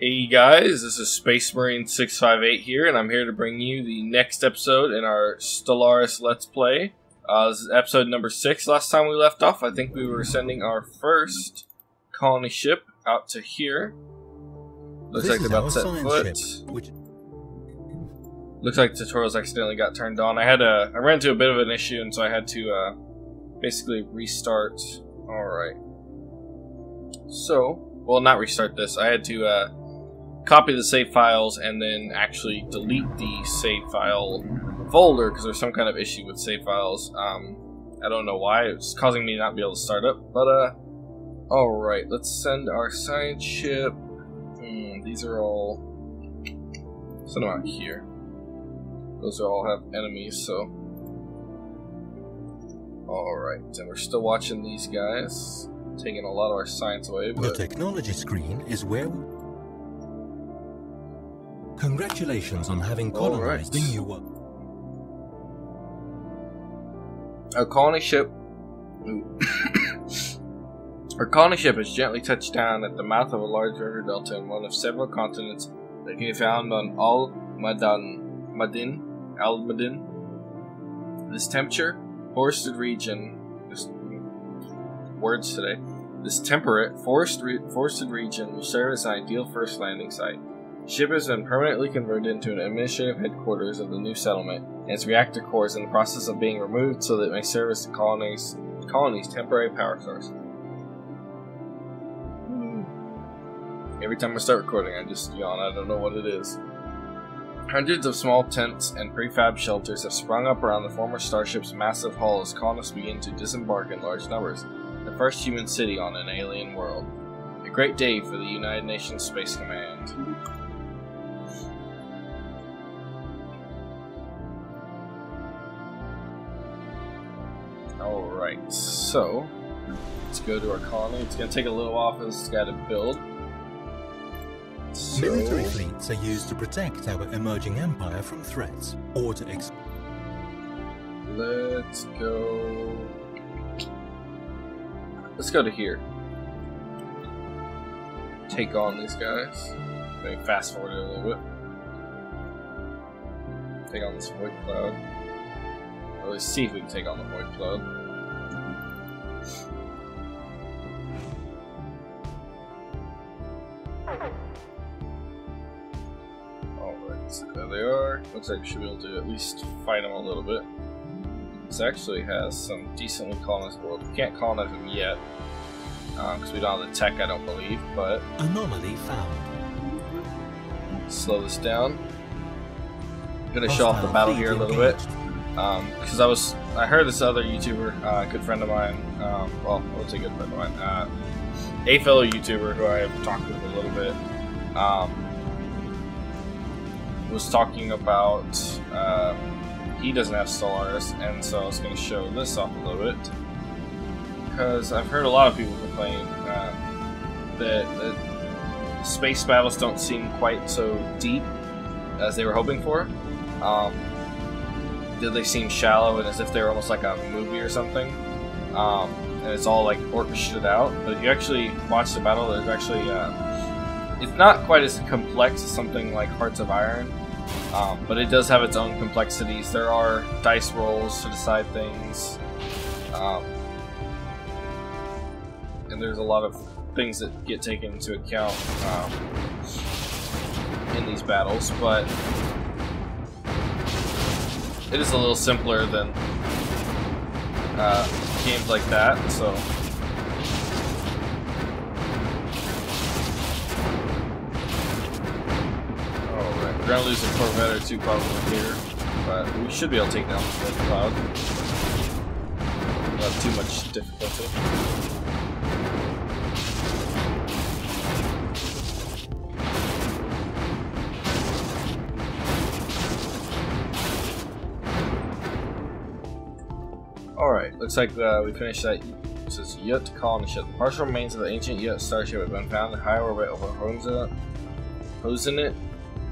Hey guys, this is Space Marine 658 here, and I'm here to bring you the next episode in our Stellaris Let's Play. This is episode number 6. Last time we left off, I think we were sending our first colony ship out to here. Looks like they're about to set foot. Looks like the tutorials accidentally got turned on. I ran into a bit of an issue, and so I had to basically restart. Alright. So, well, not restart this. I had to copy the save files and then actually delete the save file folder because there's some kind of issue with save files. I don't know why. It's causing me not to be able to start up. But, alright. Let's send our science ship. These are all... Send them out here. Those all have enemies, so... Alright. And we're still watching these guys. Taking a lot of our science away, but... The technology screen is where... Congratulations on having colonized the new one. Our colony ship... Our colony ship has gently touched down at the mouth of a large river delta in one of several continents that can be found on Al-Madin. This temperature, forested region... words today. This temperate, forested region will serve as an ideal first landing site. The ship has been permanently converted into an administrative headquarters of the new settlement, and its reactor core is in the process of being removed so that it may serve as the colony's temporary power source. Every time I start recording, I just yawn. I don't know what it is. Hundreds of small tents and prefab shelters have sprung up around the former starship's massive hull as colonists begin to disembark in large numbers. The first human city on an alien world. A great day for the United Nations Space Command. Alright, so let's go to our colony. It's going to take a little while for this guy to build. So, military fleets are used to protect our emerging empire from threats, or to let's go... Let's go to here. Take on these guys. Let me fast forward it a little bit. Take on this void cloud. Or at least see if we can take on the void cloud. Alright, so there they are. Looks like we should be able to at least fight them a little bit. This actually has some decently colonized world. We can't colonize them yet, because we don't have the tech, I don't believe, but... Anomaly found. Slow this down. I'm gonna show off the battle here a little bit, because I heard this other YouTuber, a good friend of mine, well, I would say good friend of mine, a fellow YouTuber who I have talked with a little bit, was talking about, he doesn't have Stellaris, and so I was going to show this off a little bit, because I've heard a lot of people complain that space battles don't seem quite so deep as they were hoping for. That they seem shallow and as if they were almost like a movie or something, and it's all like orchestrated out. But if you actually watch the battle, there's actually it's not quite as complex as something like Hearts of Iron. But it does have its own complexities. There are dice rolls to decide things, and there's a lot of things that get taken into account in these battles, but it is a little simpler than games like that, so... We're gonna lose a Corvette or two probably here, but we should be able to take down the Void Cloud without too much difficulty. Alright, looks like we finished that. It says Yut colony ship. The partial remains of the ancient Yut starship have been found in high orbit over Hosenit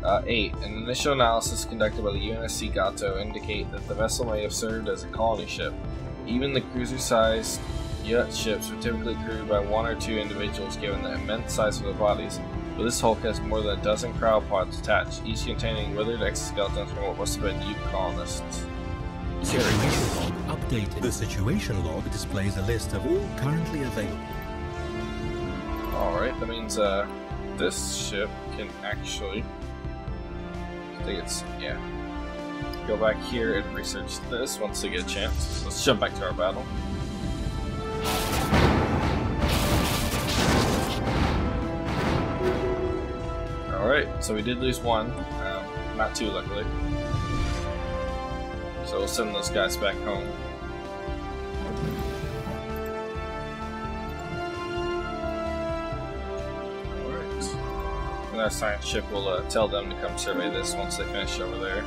8. An initial analysis conducted by the UNSC Gato indicate that the vessel may have served as a colony ship. Even the cruiser-sized Yut ships were typically crewed by one or two individuals given the immense size of their bodies. but this hulk has more than a dozen cryopods attached, each containing withered exoskeletons from what must have been Ute colonists. Situation log updated. The situation log displays a list of all currently available. Alright, that means this ship can actually, I think it's, yeah, go back here and research this once they get a chance. So let's jump back to our battle. Alright, so we did lose one, not two luckily. So we'll send those guys back home. Alright. And our science ship will tell them to come survey this once they finish over there.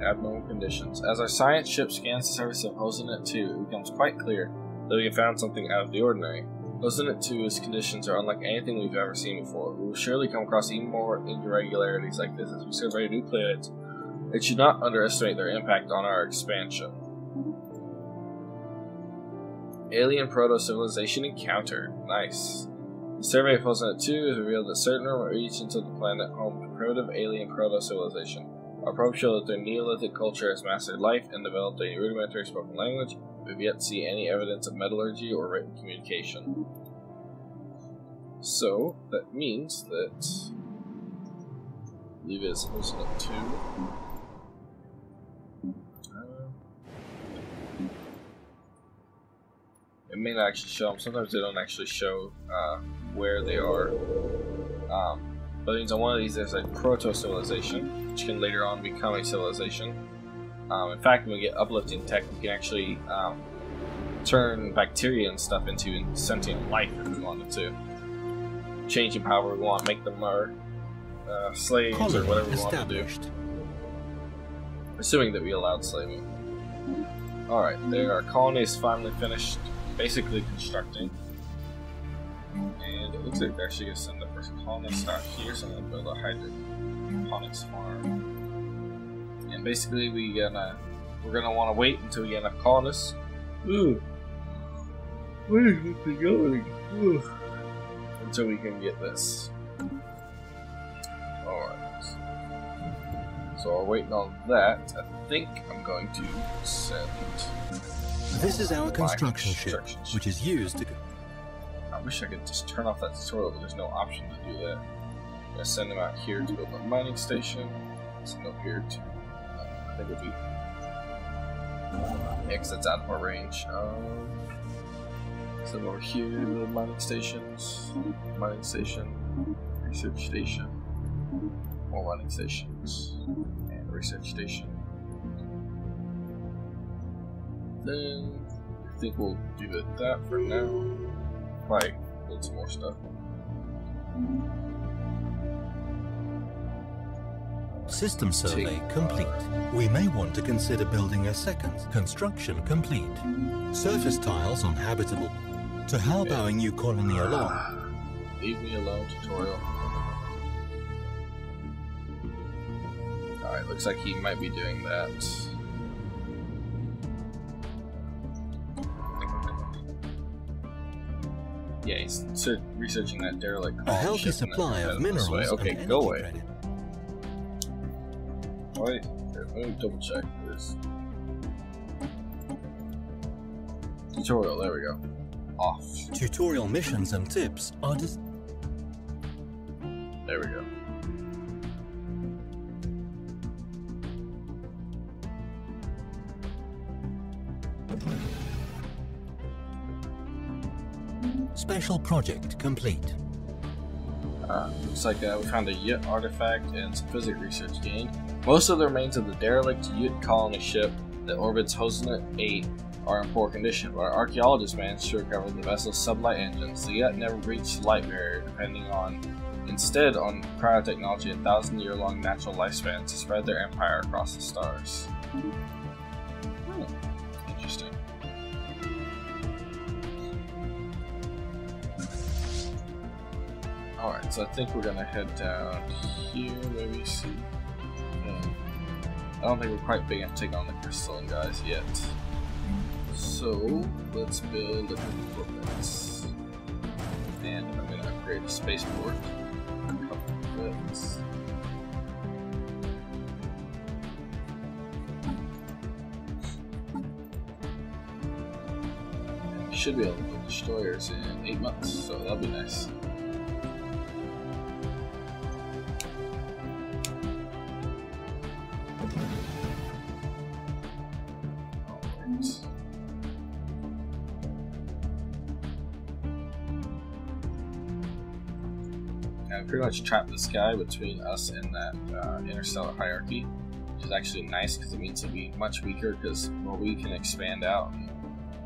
Abnormal conditions. As our science ship scans the surface of Hosenet 2, it becomes quite clear that we have found something out of the ordinary. Hosenet 2's conditions are unlike anything we've ever seen before. We will surely come across even more irregularities like this as we survey new planets. It should not underestimate their impact on our expansion. Alien proto-civilization encounter. Nice. The survey of Hosenet 2 has revealed that certain remote regions of the planet home to primitive alien proto-civilization. Our probe showed that their Neolithic culture has mastered life and developed a rudimentary spoken language. We have yet to see any evidence of metallurgy or written communication. So, that means that I believe it's Hosenet 2. It may not actually show them. Sometimes they don't actually show where they are. But it means on one of these there's a proto-civilization, which can later on become a civilization. In fact, when we get uplifting tech, we can actually turn bacteria and stuff into sentient life if we wanted to. Change them however we want, make them our slaves or whatever we want to do. Assuming that we allowed slaving. Alright, there our colony is finally finished, basically constructing. And it looks like they're actually going to send the first colonist out here, so I'm going to build a hydroponics farm. And basically we're gonna want to wait until we get enough colonists. Ooh. Where is it going? Ooh. Until we can get this. Alright. So while waiting on that, I think I'm going to send... This is our construction ship, which is used to... I wish I could just turn off that tutorial, but there's no option to do that. I'm going to send them out here to build a mining station. Send them up here to... I think it'll be... X that's out of our range. Send them over here to build mining stations. Mining station. Research station. More mining stations. And research station. Then I think we'll do that for now. Probably build some more stuff. System survey complete. We may want to consider building a second. Construction complete. Surface tiles on habitable. To help our new colony along. Leave me alone tutorial. Alright, looks like he might be doing that. Yeah, he's researching that derelict. A healthy supply of minerals. Okay, go away. Wait, let me double check this. Tutorial, there we go. Off. Tutorial missions and tips are just. There we go. Special project complete. Looks like we found a Ute artifact and some physics research gained. Most of the remains of the derelict Ute colony ship that orbits Hosenet 8 are in poor condition, but our archaeologists managed to recover the vessel's sublight engines. The Ute never breached the light barrier, instead on cryotechnology and 1,000-year-long natural lifespans to spread their empire across the stars. Interesting. Alright, so I think we're gonna head down here, maybe see. don't think we're quite big enough to take on the crystalline guys yet. So let's build a couple corvettes, and I'm going to upgrade the spaceport. A couple corvettes. And we should be able to build destroyers in 8 months, so that'll be nice. Pretty much trap this guy between us and that interstellar hierarchy, which is actually nice because it means he'll be much weaker, because while we can expand out and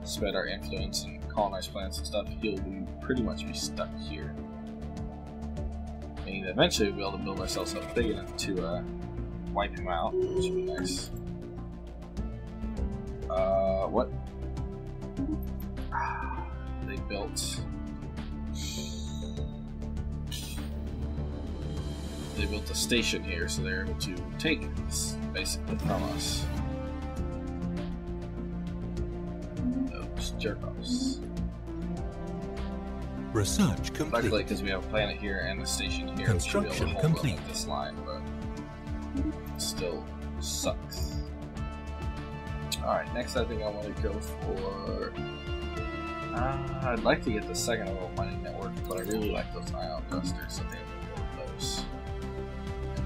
spread our influence and colonize planets and stuff, he'll pretty much be stuck here. And eventually we'll be able to build ourselves up big enough to wipe him out, which would be nice. What? They built... They built a station here, so they're able to take this basically from us. Those jerk-offs. Research complete. Luckily, because we have a planet here and a station here, Construction we should be able to complete. hold up this line, but it still sucks. Alright, next I think I want to go for... I'd like to get the second level mining network, but I really like those ion clusters, so I think I'm going to build those.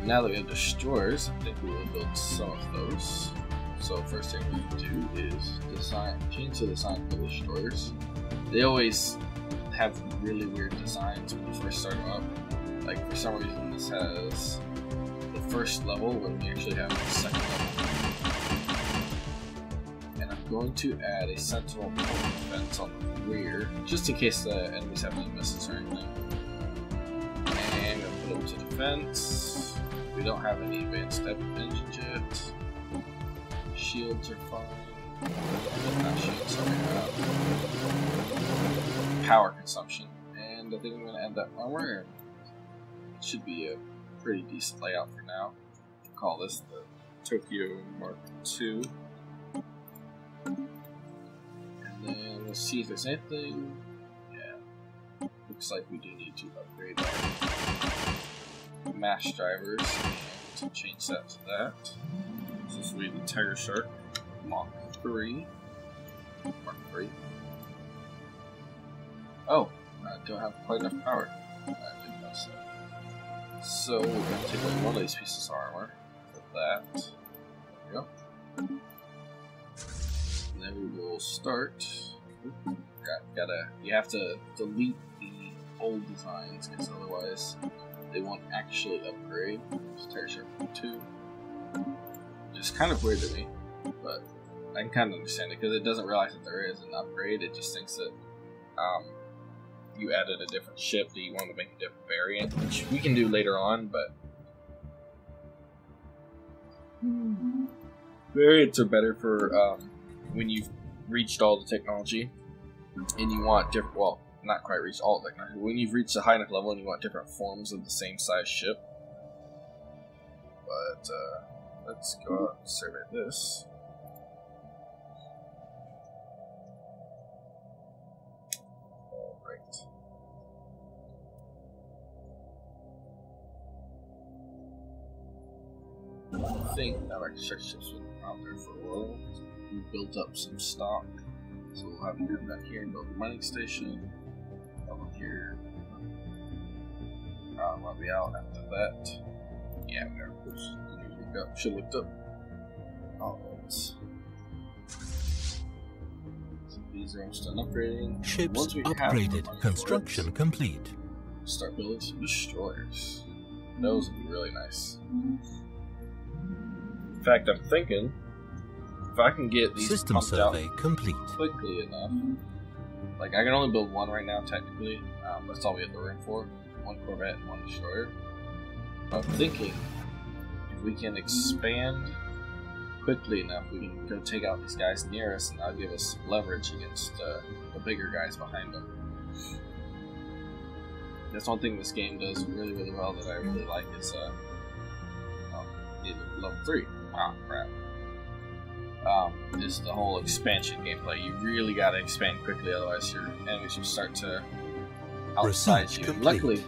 Now that we have destroyers, I think we will build some of those. So first thing we do is change the design for the destroyers. They always have really weird designs when you first start them up. Like for some reason this has the first level when we actually have the second level. And I'm going to add a sentinel point defense on the rear, just in case the enemies have any missiles or anything. And I'm going to put them to defense. We don't have any advanced engines yet. Shields are fine. Not shields, sorry. Power consumption. And I think I'm going to add that armor. It should be a pretty decent layout for now. I'll call this the Tokyo Mark II. And then let's see if there's anything. Yeah. Looks like we do need to upgrade our mash drivers, and to change that to that. So this will be the Tiger Shark Mark 3. Oh, I don't have quite enough power. I didn't notice that. So we're going to take away one of these pieces of armor for that. There we go. And then we will start. You have to delete the old designs, because otherwise they won't actually upgrade. It's Tiger Shark 2. Which is kind of weird to me, but I can kind of understand it, because it doesn't realize that there is an upgrade. It just thinks that you added a different ship that you want to make a different variant, which we can do later on, but variants are better for when you've reached all the technology and you want different, well, not quite reached all the technology, when you've reached a high enough level and you want different forms of the same size ship. But let's go out and survey this. Alright. I think our construction ships have been out there for a while. We built up some stock. So we'll have to come back here and build a mining station. Over here. I'll be out after that. Yeah, whatever. Should have looked up. Alright. So these are almost done upgrading. Ships upgraded. Construction complete. Start building some destroyers. Those would be really nice. In fact, I'm thinking if I can get these system pumped survey out complete quickly enough. Like, I can only build one right now, technically. That's all we have the room for. One Corvette and one destroyer. I'm thinking if we can expand quickly enough, we can go take out these guys near us, and that'll give us leverage against the bigger guys behind them. That's one thing this game does really, really well that I really like is level 3. Oh crap. Is the whole expansion gameplay. You really gotta expand quickly, otherwise your enemies will start to outsize you. Luckily,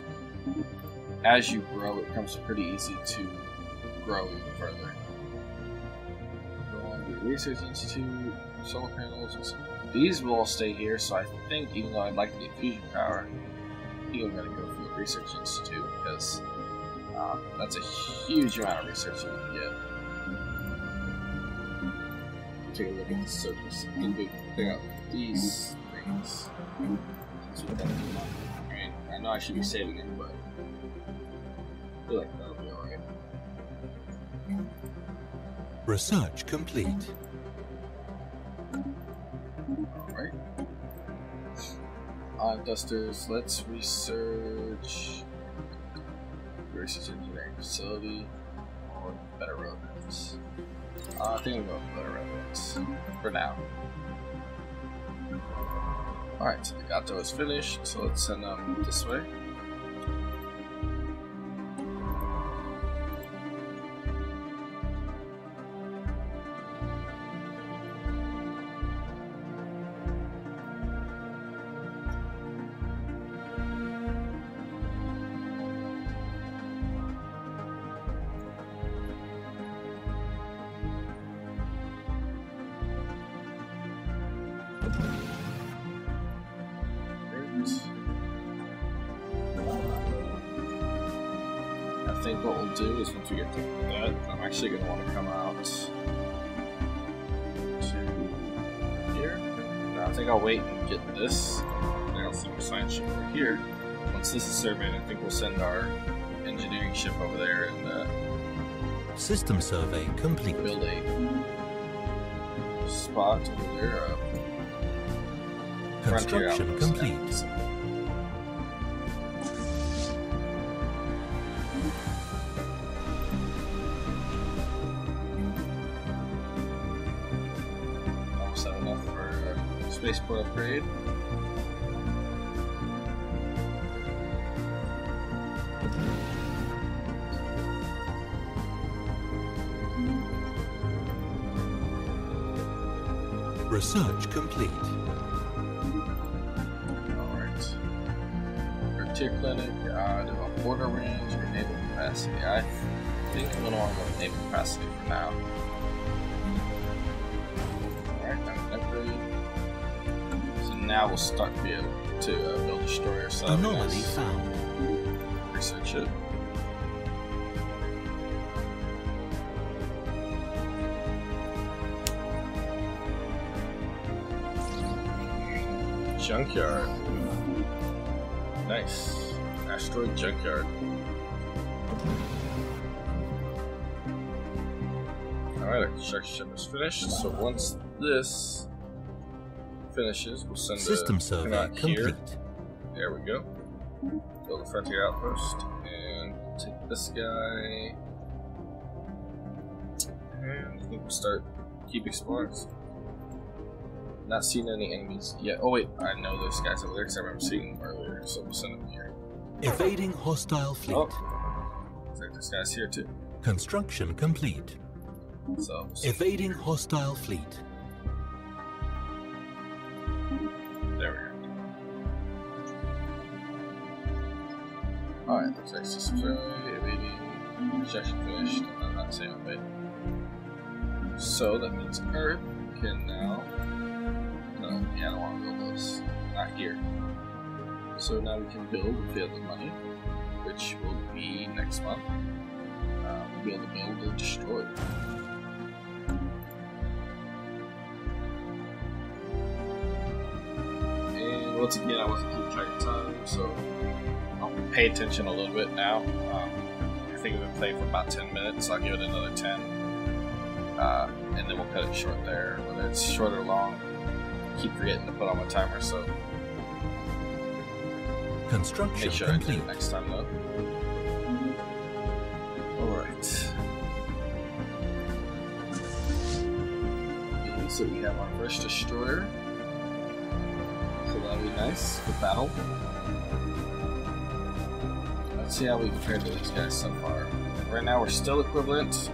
as you grow, it becomes pretty easy to grow even further. Go on to the Research Institute, solar panels. These will all stay here, so I think, even though I'd like to get fusion power, I think I'm gonna go for the Research Institute because that's a huge amount of research you can get. Take a look at the surface and pick up these things. That's what that is. I mean, I know I should be saving it, but I feel like that'll be alright. Research complete. Alright. Dusters, let's research engineering facility or better roadmaps. I think we'll go with better roadmaps for now. Alright, so the Gato is finished, so let's send them this way. I think what we'll do is once we get to that, I'm actually going to want to come out to here. Now I think I'll wait and get this. Then I'll send a science ship over here. Once this is surveyed, I think we'll send our engineering ship over there and system survey complete. Build a spot over there. Construction complete. Almost have enough for a spaceport upgrade. Research complete. Tier clinic, develop border range or naval capacity. I think I'm going to want to go with naval capacity for now. Alright, now upgrade. So now we'll start to be able to build a destroyer. So anomaly found. Research it. Junkyard. Nice. Asteroid junkyard. Alright, our construction ship is finished. So once this finishes, we'll send system survey complete. Here. There we go. Build a frontier outpost and take this guy. And I think we'll start keep exploring. Not seeing any enemies yet. Oh wait, I know those guys over there because I remember seeing them earlier, so we'll send them here. Evading hostile fleet. Oh, looks like this guy's here too. Construction complete. So evading hostile fleet. There we go. Alright, looks like system survey, evading, rejection finished. I'm not saying evade. So that means Earth can now. Yeah, I don't want to build those. Not here. So now we can build if we have the money, which will be next month. We'll be able to build a destroyer. And once again, I wasn't keeping track of time, so I'll pay attention a little bit now. I think we've been playing for about 10 minutes, so I'll give it another 10. And then we'll cut it short there, whether it's short or long. Keep forgetting to put on my timer, so construction make sure complete. I do it next time though. Alright. So we have our first destroyer. So that'll be nice for battle. Let's see how we compare to these guys so far. Right now we're still equivalent.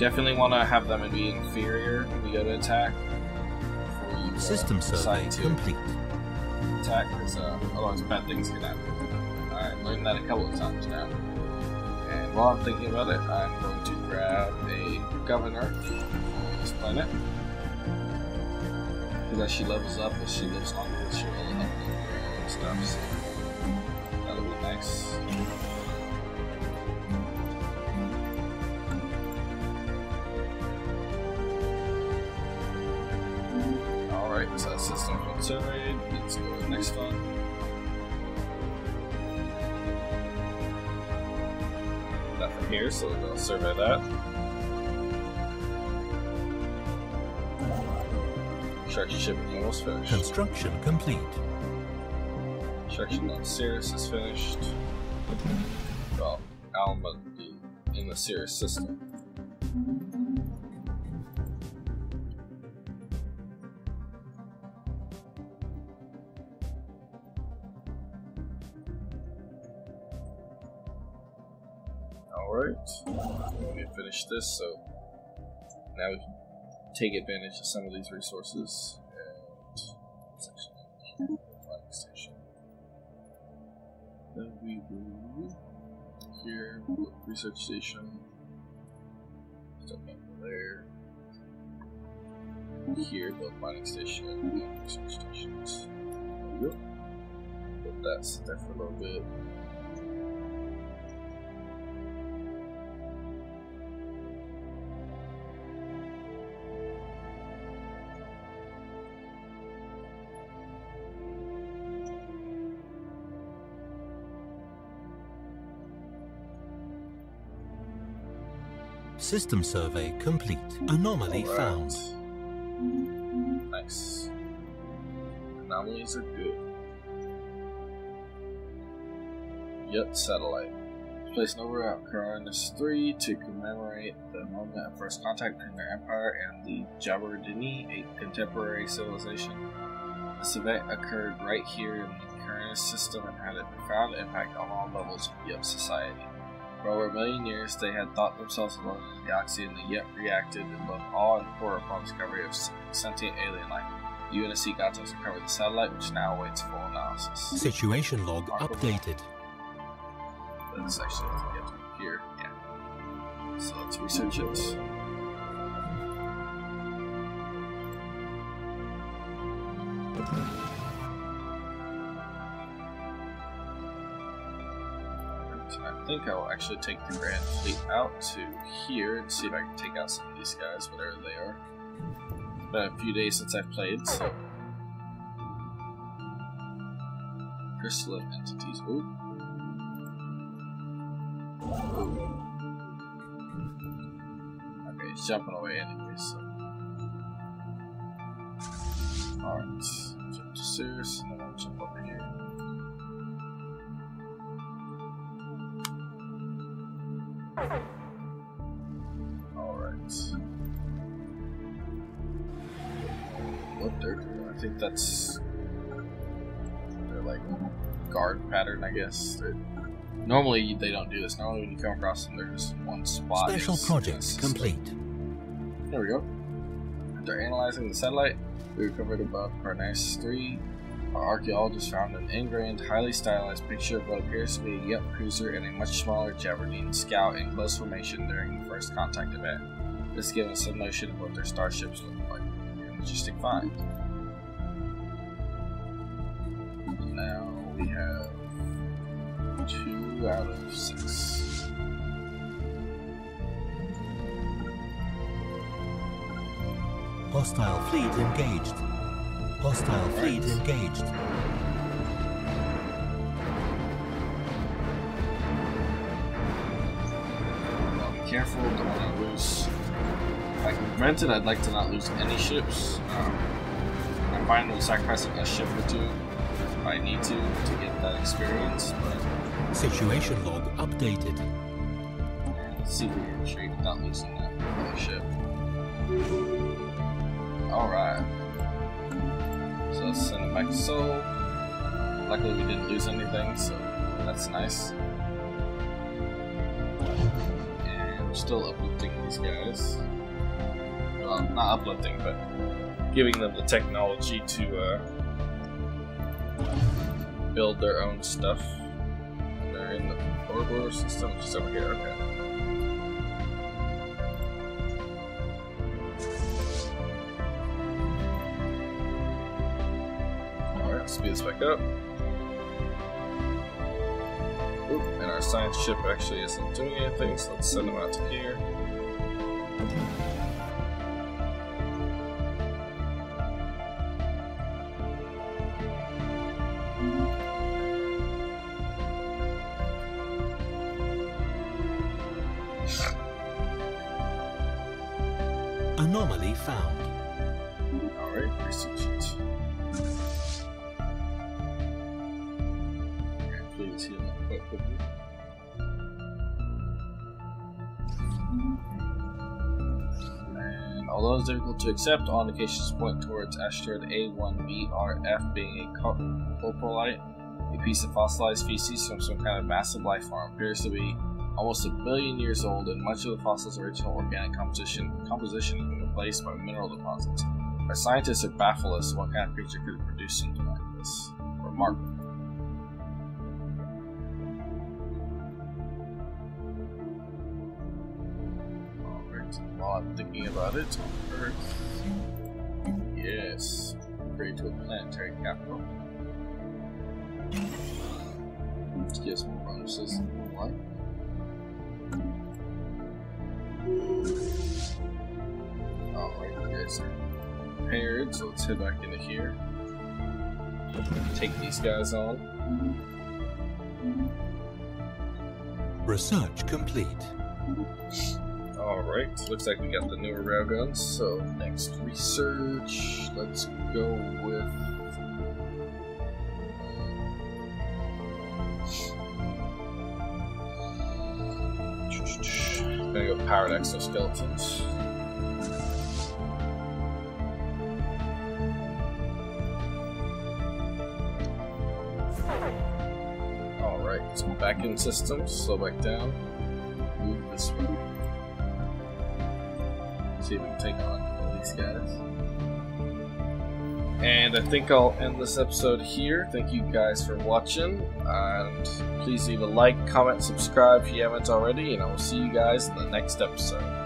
definitely want to have them be inferior when we go to attack. System survey complete. Attack, because otherwise bad things can happen. Alright, learned that a couple of times now. And while I'm thinking about it, I'm going to grab a governor on this planet. Because as she levels up, as she lives longer, she'll level up and stuff, so that'll be nice. Alright, so that system's been surveyed. Let's go to the next one. Nothing here, so we'll survey that. Construction ship is almost finished. Construction complete. Construction on Stellaris is finished. Well, Alma in the Stellaris system. Alright, we finished this, so now we can take advantage of some of these resources. And section here, mining station. Then we will here, research station. Step over there. Here, build mining station and research stations. There we go. Let that sit there for a little bit. System survey complete. Anomaly found. Nice. Anomalies are good. Yep, satellite. Placed over at Uranus 3 to commemorate the moment of first contact between their empire and the Jabardini, a contemporary civilization. This event occurred right here in the Uranus system and had a profound impact on all levels of Yep society. For over a million years, they had thought themselves alone in the galaxy, and the Yep reacted in both awe and horror upon discovery of sentient alien life. The UNSC got to recover the satellite, which now awaits full analysis. Situation log updated. Let's actually have to get to here. Yeah. So let's research it. I think I will actually take the Grand Fleet out to here and see if I can take out some of these guys, whatever they are. It's been a few days since I've played, so. Crystalline entities. Ooh. Ooh. Okay, he's jumping away anyway, so. Alright. Jump to Stellaris, and then I'll jump over here. Alright. What they're doing, I think that's their like guard pattern, I guess. Normally they don't do this. Normally when you come across them, there's one spot. Special project complete. There we go. After analyzing the satellite, we recovered above Uranus 3. Our archaeologists found an ingrained, highly stylized picture of what appears to be a Yep cruiser and a much smaller Jabardine scout in close formation during the first contact event. This gives us some notion of what their starships look like. An interesting find. Now we have 2 out of 6. Hostile fleet engaged. Hostile fleet engaged. Well, be careful, don't want to lose. If I can prevent it, I'd like to not lose any ships. I'm fine with sacrificing a ship or 2 if I need to get that experience, but. Situation log updated. Let's see if we can retreat without losing that other ship. Alright. So let's send it back to Seoul. Luckily we didn't lose anything, so that's nice. And we're still uplifting these guys. Well, not uplifting, but giving them the technology to build their own stuff. They're in the orbital system, just over here. Okay. Alright, speed this back up. Oop, and our science ship actually isn't doing anything, so let's send them out to here. Anomaly found. Alright, research it. Please heal up quite quickly. And although it's difficult to accept, all indications point towards asteroid A1BRF being a coprolite, a piece of fossilized feces from some kind of massive life form. Appears to be almost 1 billion years old, and much of the fossil's original organic composition has been replaced by mineral deposits. Our scientists are baffled as to what kind of creature could have produced something like this. Remarkable. Alright, while I'm thinking about it, on Earth. Yes. Upgrade to a planetary capital. To give us more bonuses and the like. Alright, you guys are prepared, so let's head back into here. Take these guys on. Research complete. Alright, looks like we got the newer railguns, so next research, let's go with... I'm gonna go powered exoskeletons. Alright, so back in systems, slow back down, move this way. See if we can take on these guys. And I think I'll end this episode here. Thank you guys for watching, and please leave a like, comment, subscribe if you haven't already, and I will see you guys in the next episode.